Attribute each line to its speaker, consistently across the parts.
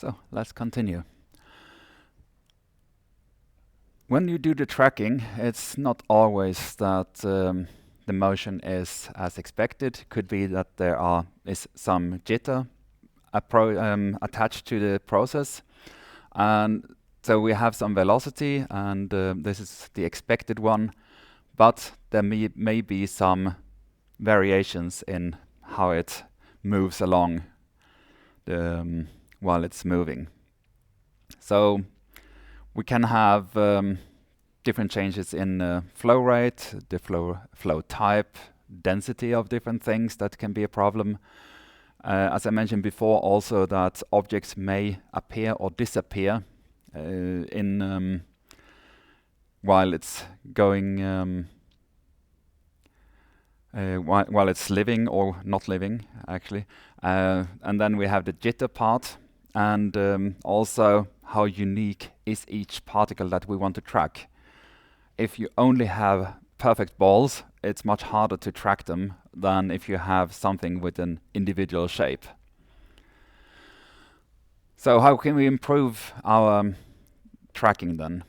Speaker 1: So let's continue. When you do the tracking, it's not always that the motion is as expected. Could be that there is some jitter attached to the process, and so we have some velocity, and this is the expected one, but there may be some variations in how it moves along while it's moving. So we can have different changes in flow rate, the flow type, density of different things that can be a problem. As I mentioned before, also that objects may appear or disappear while it's going, while it's living or not living, actually. And then we have the jitter part, and also how unique is each particle that we want to track. If you only have perfect balls, it's much harder to track them than if you have something with an individual shape. So how can we improve our tracking then?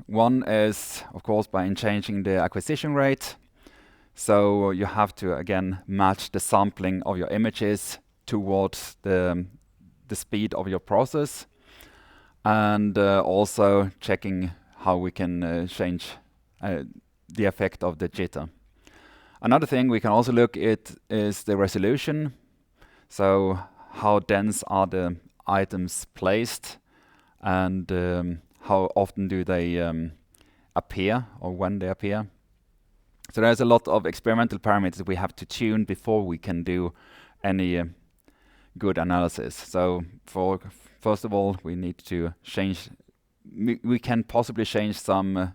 Speaker 1: One is, of course, by changing the acquisition rate. So you have to, again, match the sampling of your images towards the speed of your process, and also checking how we can change the effect of the jitter. Another thing we can also look at is the resolution. So how dense are the items placed, and how often do they appear, or when they appear. So there's a lot of experimental parameters we have to tune before we can do any good analysis. So first of all, we need to change. We can possibly change some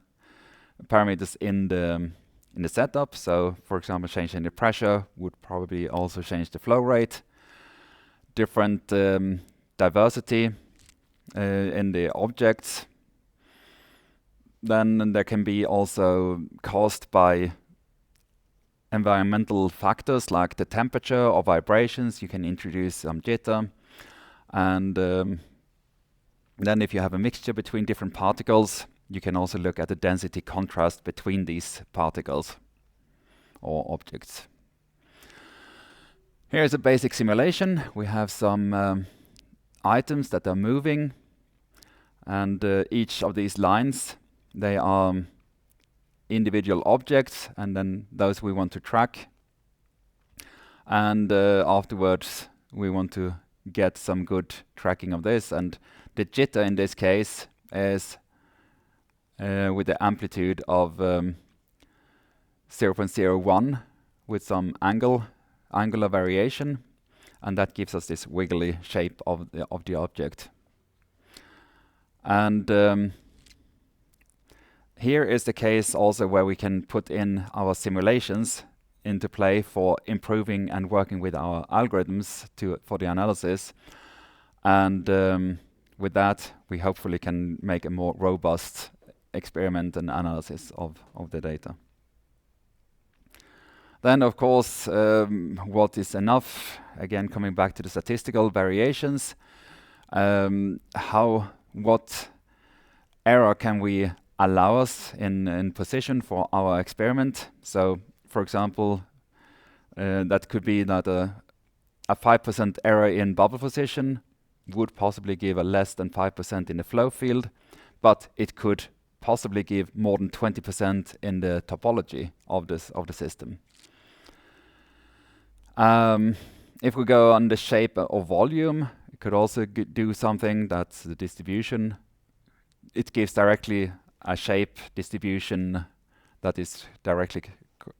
Speaker 1: parameters in the setup. So, for example, changing the pressure would probably also change the flow rate. Different diversity in the objects. Then there can be also caused by environmental factors like the temperature or vibrations. You can introduce some jitter. And then if you have a mixture between different particles, you can also look at the density contrast between these particles or objects. Here's a basic simulation. We have some items that are moving, and each of these lines, they are individual objects, and then those we want to track. And afterwards, we want to get some good tracking of this. And the jitter in this case is with the amplitude of 0.01 with some angular variation, and that gives us this wiggly shape of the object. And here is the case also where we can put in our simulations into play for improving and working with our algorithms for the analysis. And with that, we hopefully can make a more robust experiment and analysis of the data. Then, of course, what is enough? Again, coming back to the statistical variations, what error can we allow us in position for our experiment? So, for example, that could be that a 5% error in bubble position would possibly give a less than 5% in the flow field, but it could possibly give more than 20% in the topology of the system. If we go on the shape or volume, it could also do something that's the distribution. It gives directly a shape distribution that is directly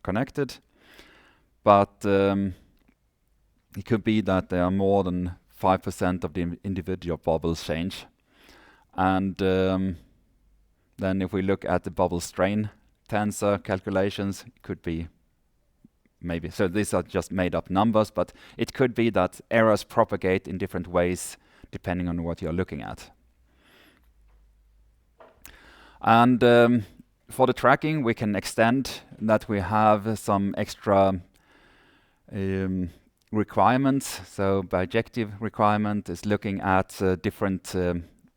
Speaker 1: connected, but it could be that there are more than 5% of the individual bubbles change. And then if we look at the bubble strain tensor calculations, it could be maybe, so these are just made up numbers, but it could be that errors propagate in different ways depending on what you're looking at. And for the tracking, we can extend that we have some extra requirements. So bijective requirement is looking at different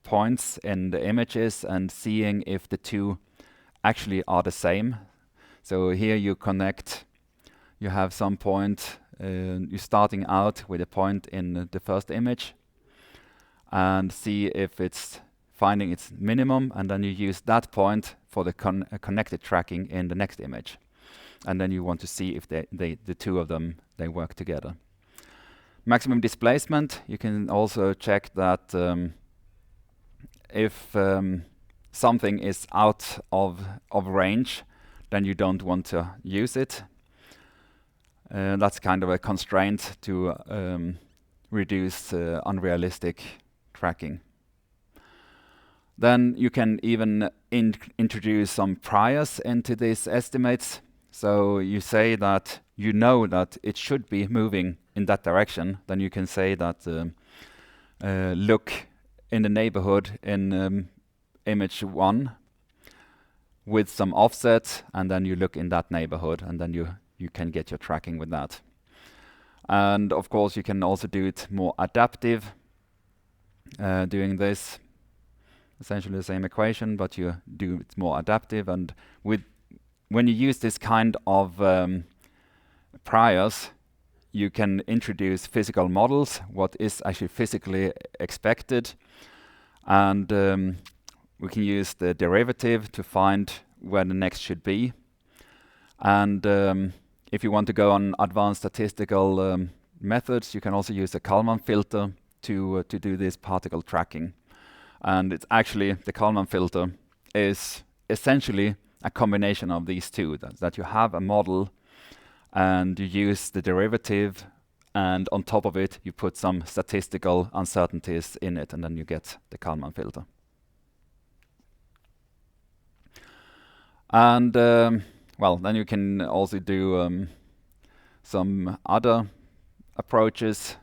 Speaker 1: points in the images and seeing if the two actually are the same. So here you connect, you have some point, you're starting out with a point in the first image and see if it's finding its minimum, and then you use that point for the connected tracking in the next image. And then you want to see if the two of them, they work together. Maximum displacement, you can also check that if something is out of range, then you don't want to use it. That's kind of a constraint to reduce unrealistic tracking. Then you can even introduce some priors into these estimates. So you say that you know that it should be moving in that direction. Then you can say that look in the neighborhood in image 1 with some offset, and then you look in that neighborhood, and then you can get your tracking with that. And of course, you can also do it more adaptive, doing this. Essentially the same equation, but you do it more adaptive. And when you use this kind of priors, you can introduce physical models, what is actually physically expected. And we can use the derivative to find where the next should be. And if you want to go on advanced statistical methods, you can also use a Kalman filter to do this particle tracking. And it's actually, the Kalman filter is essentially a combination of these two, that you have a model and you use the derivative, and on top of it you put some statistical uncertainties in it, and then you get the Kalman filter. And well, then you can also do some other approaches.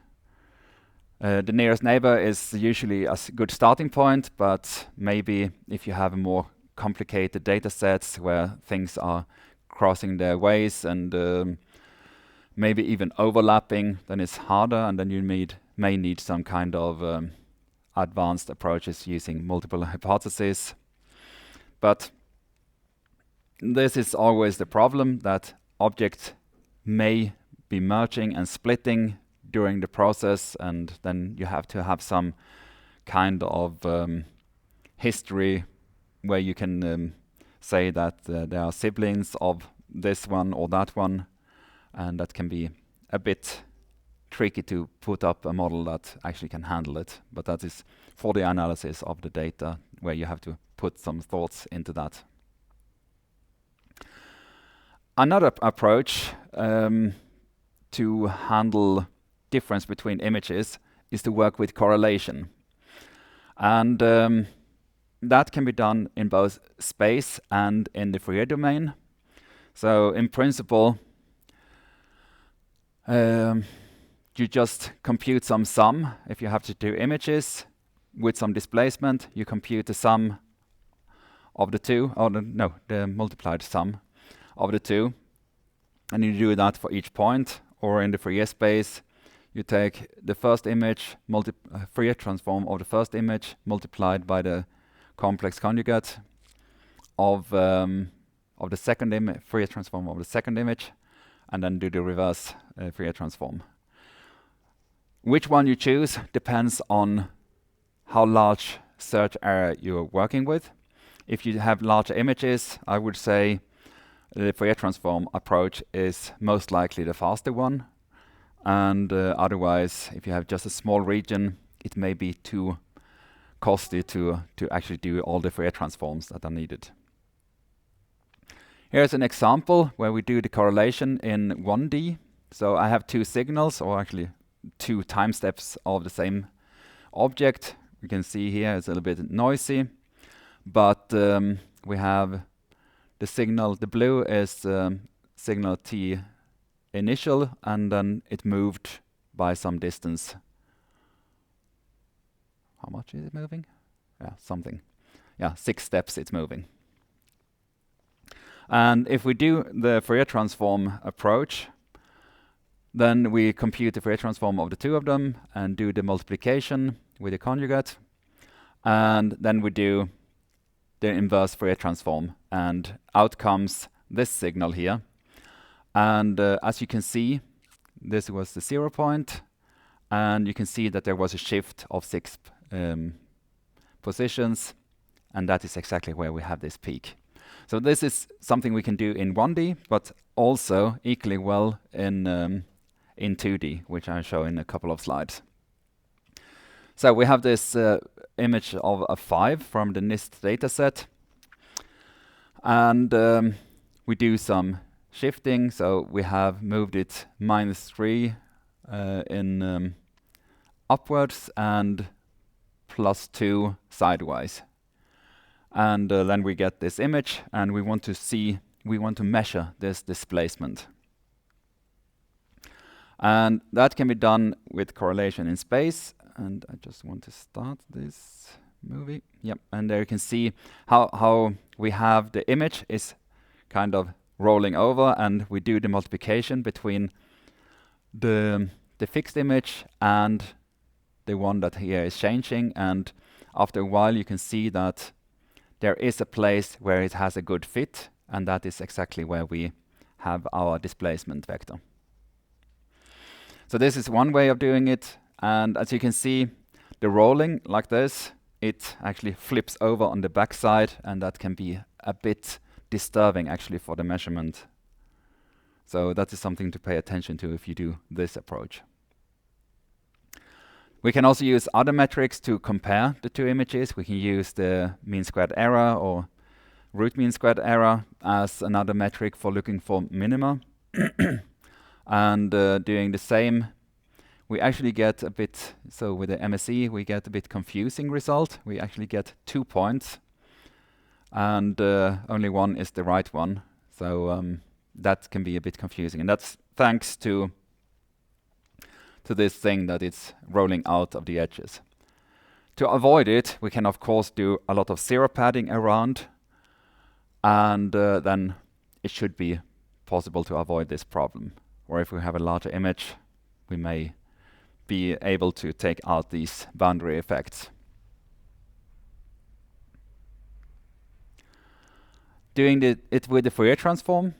Speaker 1: The nearest neighbor is usually a good starting point, but maybe if you have more complicated data sets where things are crossing their ways and maybe even overlapping, then it's harder, and then you may need some kind of advanced approaches using multiple hypotheses. But this is always the problem, that objects may be merging and splitting during the process, and then you have to have some kind of history where you can say that there are siblings of this one or that one, and that can be a bit tricky to put up a model that actually can handle it. But that is for the analysis of the data, where you have to put some thoughts into that. Another approach to handle difference between images is to work with correlation. And that can be done in both space and in the Fourier domain. So in principle, you just compute some sum. If you have to do images with some displacement, you compute the sum of the two, or the multiplied sum of the two. And you do that for each point, or in the Fourier space, you take the first image, Fourier transform of the first image multiplied by the complex conjugate of the second image, Fourier transform of the second image, and then do the reverse Fourier transform. Which one you choose depends on how large search area you're working with. If you have larger images, I would say the Fourier transform approach is most likely the faster one. And otherwise, if you have just a small region, it may be too costly to actually do all the Fourier transforms that are needed. Here's an example where we do the correlation in 1D. So I have two signals, or actually two time steps of the same object. You can see here it's a little bit noisy, but we have the signal, the blue is signal t initial, and then it moved by some distance. How much is it moving? Yeah, something. Yeah, 6 steps it's moving. And if we do the Fourier transform approach, Then we compute the Fourier transform of the two of them and do the multiplication with the conjugate. And then we do the inverse Fourier transform. And out comes this signal here. And as you can see, this was the 0 point. And you can see that there was a shift of 6 positions. And that is exactly where we have this peak. So this is something we can do in 1D, but also equally well in 2D, which I'll show in a couple of slides. So we have this image of a 5 from the NIST dataset. And we do some shifting. So we have moved it -3 in upwards and +2 sideways. And then we get this image, and we want to measure this displacement. And that can be done with correlation in space. And I just want to start this movie. Yep, and there you can see how we have the image is kind of rolling over, and we do the multiplication between the fixed image and the one that here is changing. And after a while, you can see that there is a place where it has a good fit, and that is exactly where we have our displacement vector. So this is one way of doing it, and as you can see, the rolling like this, it actually flips over on the backside, and that can be a bit disturbing actually for the measurement. So that is something to pay attention to if you do this approach. We can also use other metrics to compare the two images. We can use the mean squared error or root mean squared error as another metric for looking for minima. And doing the same, we actually get a bit, so with the MSE, we get a bit confusing result. We actually get 2 points, and only one is the right one. So that can be a bit confusing. And that's thanks to this thing that it's rolling out of the edges. To avoid it, we can of course do a lot of zero padding around, and then it should be possible to avoid this problem. Or if we have a larger image, we may be able to take out these boundary effects. Doing it with the Fourier transform,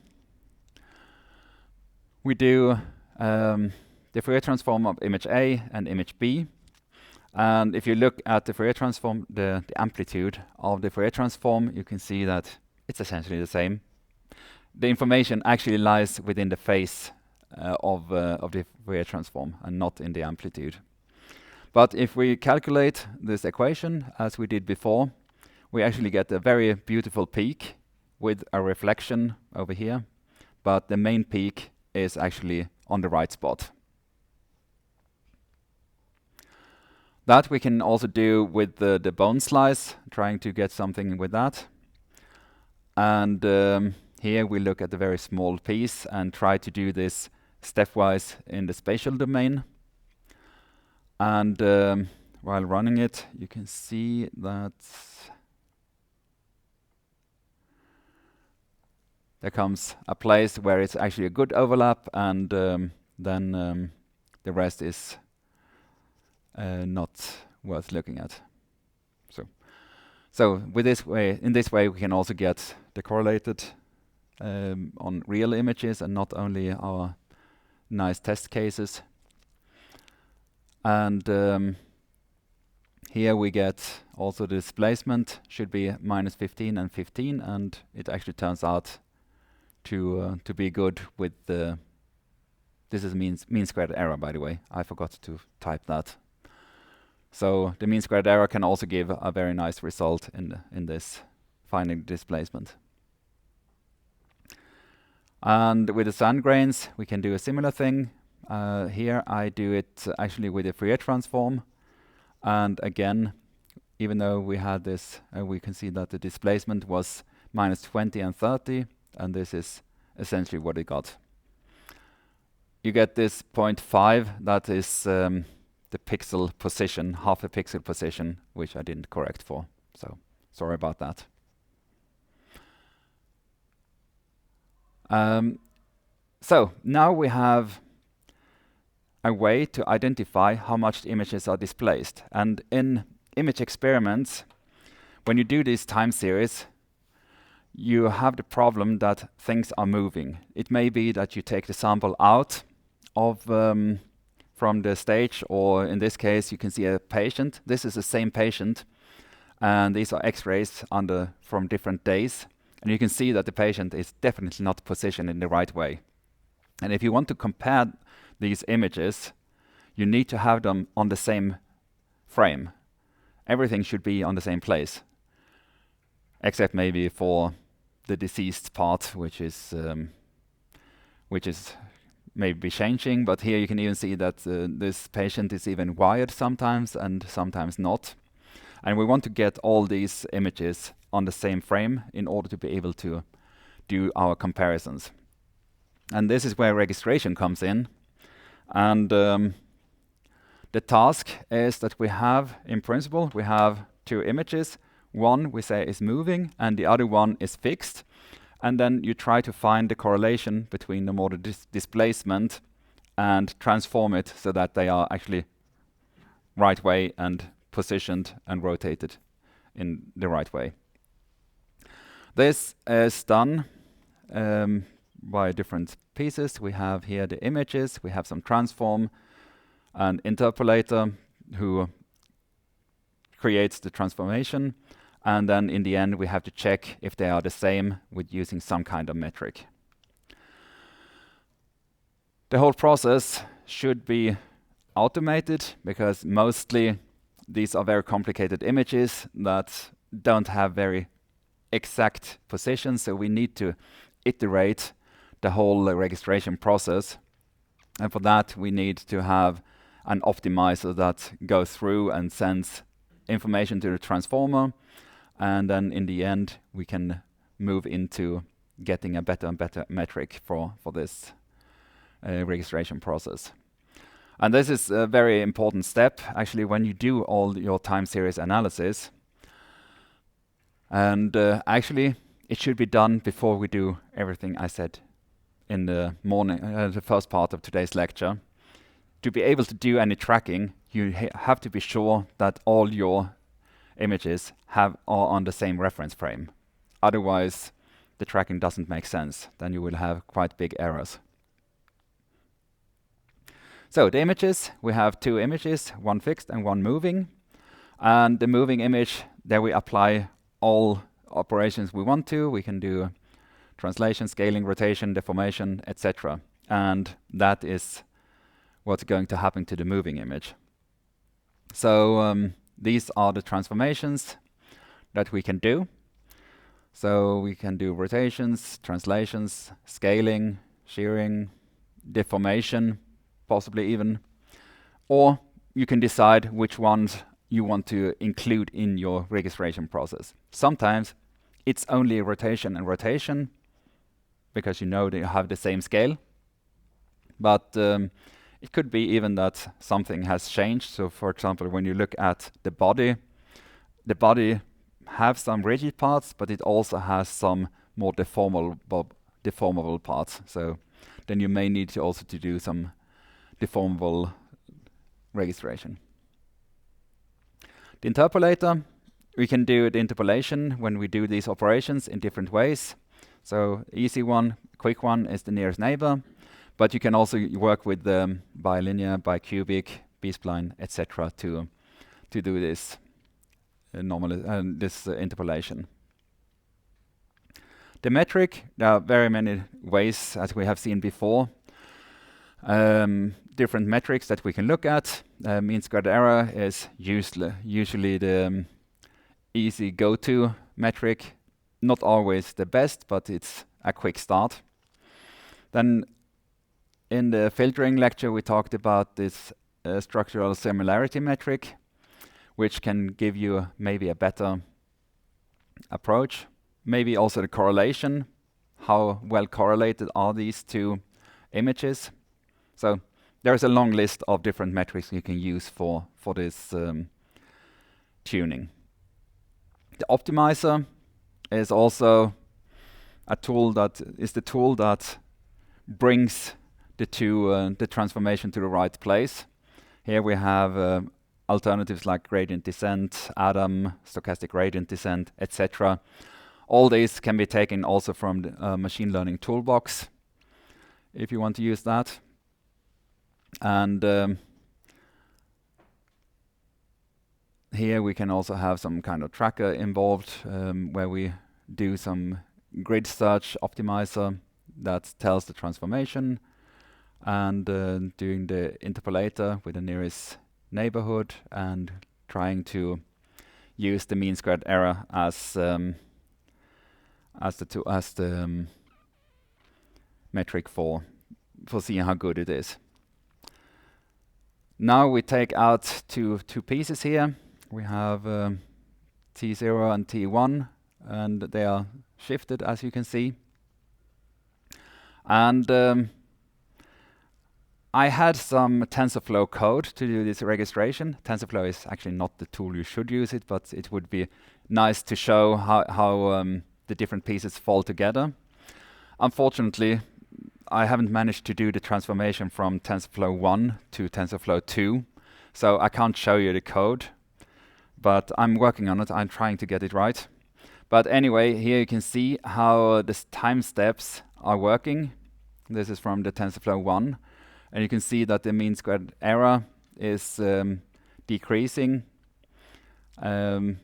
Speaker 1: we do the Fourier transform of image A and image B. And if you look at the Fourier transform, the amplitude of the Fourier transform, you can see that it's essentially the same. The information actually lies within the phase of the Fourier transform and not in the amplitude. But if we calculate this equation as we did before, we actually get a very beautiful peak with a reflection over here. But the main peak is actually on the right spot. That we can also do with the bone slice, trying to get something with that. And here we look at the very small piece and try to do this stepwise in the spatial domain. And while running it, you can see that there comes a place where it's actually a good overlap, and then the rest is not worth looking at. So with this way, in this way, we can also get the correlated on real images and not only our nice test cases. And here we get also the displacement should be -15 and 15, and it actually turns out to be good with the. This is mean squared error, by the way. I forgot to type that. So the mean squared error can also give a very nice result in this finding displacement. And with the sand grains, we can do a similar thing. Here I do it actually with a Fourier transform. And again, even though we had this, we can see that the displacement was -20 and 30, and this is essentially what it got. You get this 0.5, that is the pixel position, half a pixel position, which I didn't correct for. So sorry about that. So now we have a way to identify how much the images are displaced. And in image experiments, when you do this time series, you have the problem that things are moving. It may be that you take the sample out of from the stage, or in this case, you can see a patient. This is the same patient, and these are X-rays from different days. And you can see that the patient is definitely not positioned in the right way. And if you want to compare these images, you need to have them on the same frame. Everything should be on the same place, except maybe for the deceased part, which is maybe changing. But here you can even see that this patient is even wired sometimes and sometimes not. And we want to get all these images on the same frame in order to be able to do our comparisons. And this is where registration comes in. And the task is that we have, in principle, we have two images. One we say is moving and the other one is fixed. And then you try to find the correlation between the motor displacement and transform it so that they are actually right way and positioned and rotated in the right way. This is done by different pieces. We have here the images, we have some transform, an interpolator who creates the transformation, and then in the end we have to check if they are the same with using some kind of metric. The whole process should be automated because mostly these are very complicated images that don't have very exact positions, so we need to iterate the whole registration process. And for that we need to have an optimizer that goes through and sends information to the transformer, and then in the end we can move into getting a better and better metric for this registration process. And this is a very important step actually when you do all your time series analysis. And actually it should be done before we do everything I said in the morning, the first part of today's lecture. To be able to do any tracking, you have to be sure that all your images are on the same reference frame. Otherwise, the tracking doesn't make sense. Then you will have quite big errors. So the images, we have two images, one fixed and one moving. And the moving image, there we apply all operations we want to. We can do translation, scaling, rotation, deformation, etc. And that is what's going to happen to the moving image. So these are the transformations that we can do. So we can do rotations, translations, scaling, shearing, deformation, possibly even. Or you can decide which ones you want to include in your registration process. Sometimes it's only rotation and rotation because you know they have the same scale. But it could be even that something has changed. So for example, when you look at the body have some rigid parts, but it also has some more deformable parts. So then you may need to also to do some deformable registration. The interpolator, we can do the interpolation when we do these operations in different ways. So easy one, quick one is the nearest neighbor, but you can also work with bilinear, bicubic, B-spline, etc. to do this interpolation. The metric, there are very many ways, as we have seen before. Different metrics that we can look at. Mean squared error is usually the easy go-to metric. Not always the best, but it's a quick start. Then in the filtering lecture we talked about this structural similarity metric, which can give you maybe a better approach. Maybe also the correlation, how well correlated are these two images. So there's a long list of different metrics you can use for this tuning. The optimizer is also a tool that brings the transformation to the right place. Here we have alternatives like gradient descent, Adam, stochastic gradient descent, etc. All these can be taken also from the machine learning toolbox if you want to use that. And here we can also have some kind of tracker involved where we do some grid search optimizer that tells the transformation, and doing the interpolator with the nearest neighborhood and trying to use the mean squared error as the metric for seeing how good it is. Now we take out two pieces here. We have T0 and T1, and they are shifted, as you can see. And I had some TensorFlow code to do this registration. TensorFlow is actually not the tool you should use it, but it would be nice to show how the different pieces fall together. Unfortunately, I haven't managed to do the transformation from TensorFlow 1 to TensorFlow 2, so I can't show you the code, but I'm working on it. I'm trying to get it right. But anyway, here you can see how the time steps are working. This is from the TensorFlow 1. And you can see that the mean squared error is decreasing during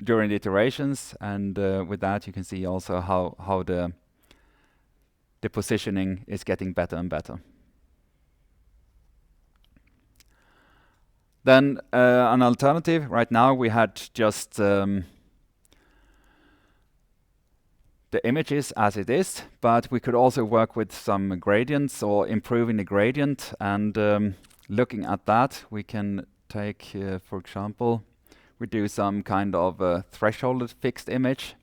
Speaker 1: the iterations. And with that, you can see also how the positioning is getting better and better. Then an alternative. Right now, we had just the images as it is, but we could also work with some gradients or improving the gradient. And looking at that, we can take, for example, we do some kind of thresholded fixed image,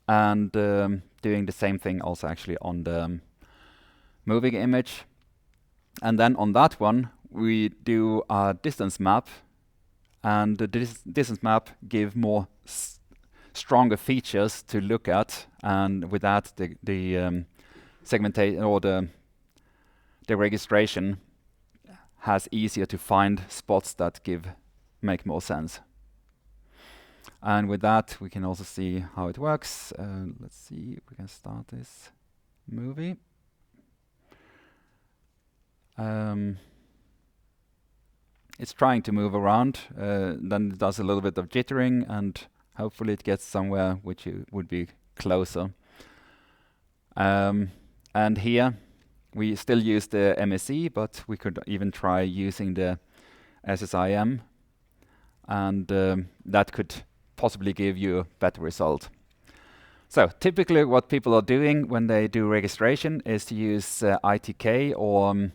Speaker 1: and doing the same thing also actually on the moving image. And then on that one, we do a distance map, and the distance map give more stronger features to look at, and with that the segmentation or the registration has easier to find spots that make more sense. And with that we can also see how it works. Let's see if we can start this movie. It's trying to move around, then it does a little bit of jittering, and hopefully it gets somewhere which would be closer. And here we still use the MSE, but we could even try using the SSIM, and that could possibly give you a better result. So typically what people are doing when they do registration is to use ITK or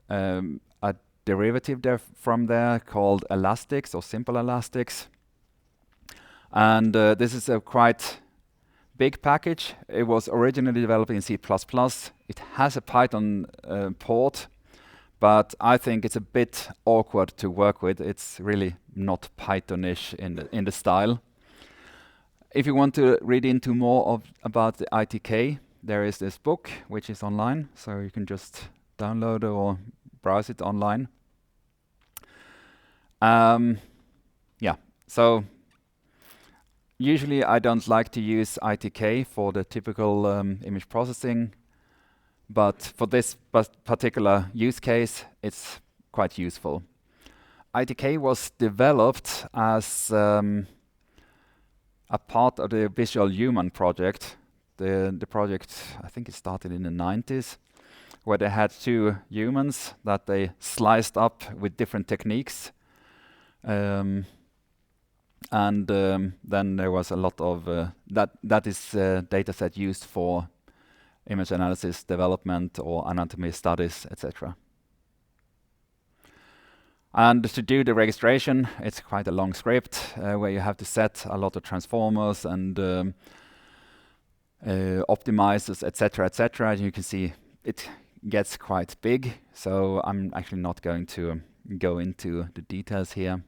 Speaker 1: a derivative from there called elastics or simple elastics. And this is a quite big package. It was originally developed in C++. It has a Python port, but I think it's a bit awkward to work with. It's really not Pythonish in the style. If you want to read into more about the ITK, there is this book which is online, so you can just download or browse it online. Yeah, so usually I don't like to use ITK for the typical image processing, but for this particular use case, it's quite useful. ITK was developed as a part of the Visual Human project. The project, I think it started in the 90s, where they had two humans that they sliced up with different techniques. And then there was a lot of that is data set used for image analysis development or anatomy studies, etc. And to do the registration, it's quite a long script where you have to set a lot of transformers and optimizers, etc., etc. And you can see it gets quite big, so I'm actually not going to go into the details here.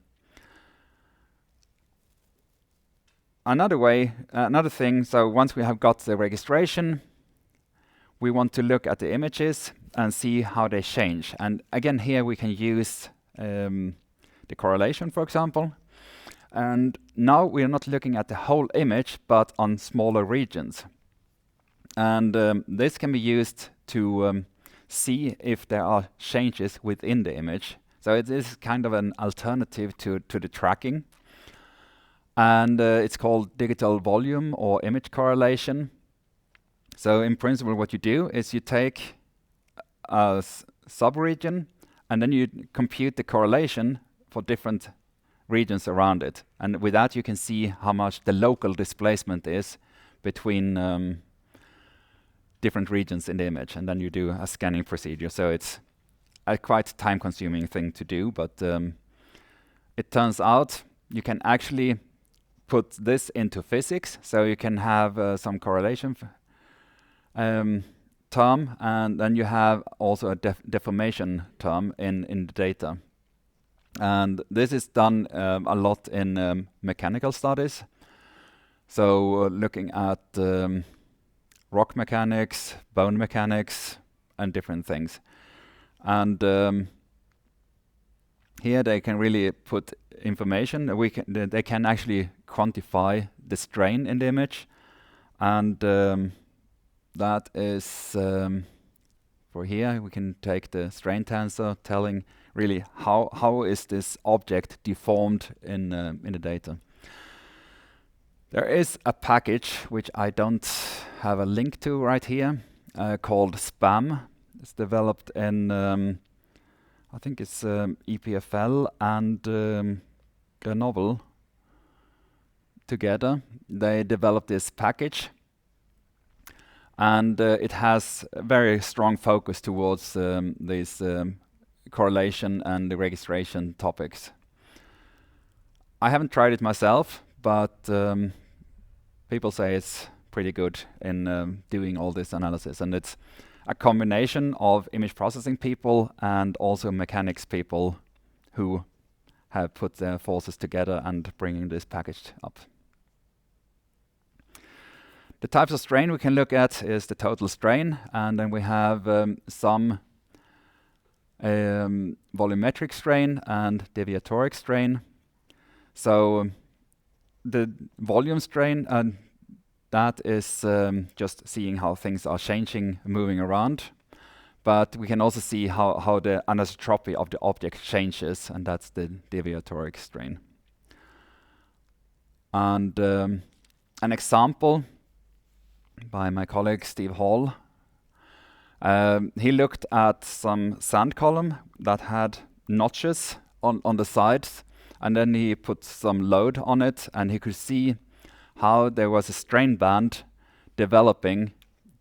Speaker 1: Another thing, so once we have got the registration, we want to look at the images, and see how they change. And again, here we can use the correlation, for example. And now we are not looking at the whole image, but on smaller regions. And this can be used to see if there are changes within the image. So it is kind of an alternative to the tracking. And it's called digital volume or image correlation. So in principle, what you do is you take a sub-region and then you compute the correlation for different regions around it. And with that, you can see how much the local displacement is between different regions in the image. And then you do a scanning procedure. So it's a quite time-consuming thing to do. But it turns out you can actually put this into physics. So you can have some correlation term, and then you have also a deformation term in the data. And this is done a lot in mechanical studies. So looking at rock mechanics, bone mechanics, and different things. And here they can really put information. They can actually quantify the strain in the image. And that is, for here, we can take the strain tensor telling really how is this object deformed in the data. There is a package which I don't have a link to right here called SPAM. It's developed in, I think it's EPFL and Grenoble together. They developed this package. And it has a very strong focus towards these correlation and the registration topics. I haven't tried it myself, but people say it's pretty good in doing all this analysis. And it's a combination of image processing people and also mechanics people who have put their forces together and bringing this package up. The types of strain we can look at is the total strain, and then we have some volumetric strain and deviatoric strain. So the volume strain, that is just seeing how things are changing, moving around. But we can also see how the anisotropy of the object changes, and that's the deviatoric strain. And an example by my colleague Steve Hall. He looked at some sand column that had notches on the sides, and then he put some load on it, and he could see how there was a strain band developing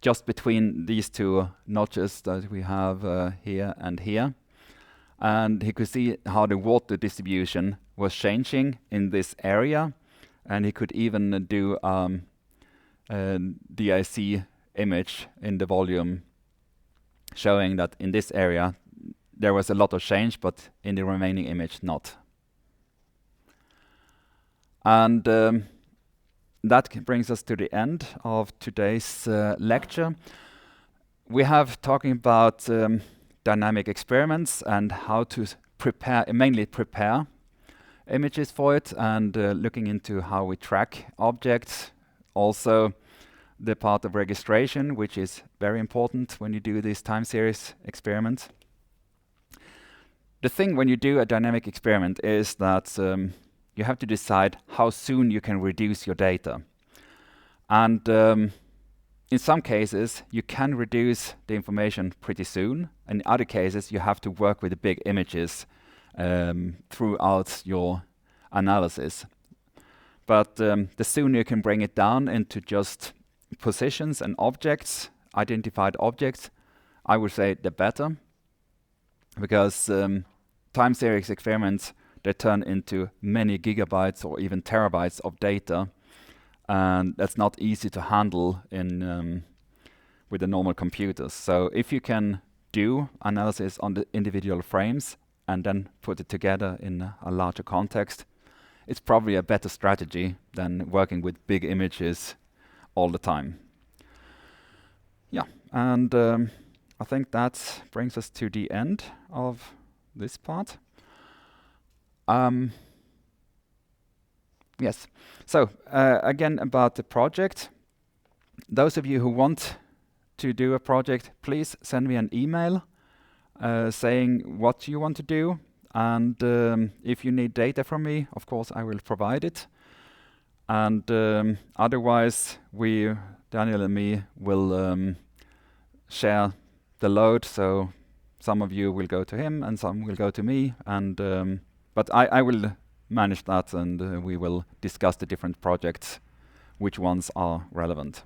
Speaker 1: just between these two notches that we have here and here. And he could see how the water distribution was changing in this area, and he could even do DIC image in the volume showing that in this area there was a lot of change, but in the remaining image not. And that brings us to the end of today's lecture. We have talking about dynamic experiments and how to mainly prepare images for it, and looking into how we track objects. Also, the part of registration, which is very important when you do these time series experiments. The thing when you do a dynamic experiment is that you have to decide how soon you can reduce your data. And in some cases, you can reduce the information pretty soon. In other cases, you have to work with the big images throughout your analysis. But the sooner you can bring it down into just positions and objects, identified objects, I would say the better. Because time series experiments, they turn into many gigabytes or even terabytes of data. And that's not easy to handle in with the normal computers. So if you can do analysis on the individual frames and then put it together in a larger context, it's probably a better strategy than working with big images all the time. Yeah, and I think that brings us to the end of this part. Yes. So again, about the project. Those of you who want to do a project, please send me an email saying what you want to do. And if you need data from me, of course, I will provide it. And otherwise, Daniel and me, will share the load. So some of you will go to him and some will go to me. And but I will manage that, and we will discuss the different projects, which ones are relevant.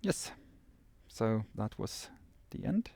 Speaker 1: Yes, so that was the end.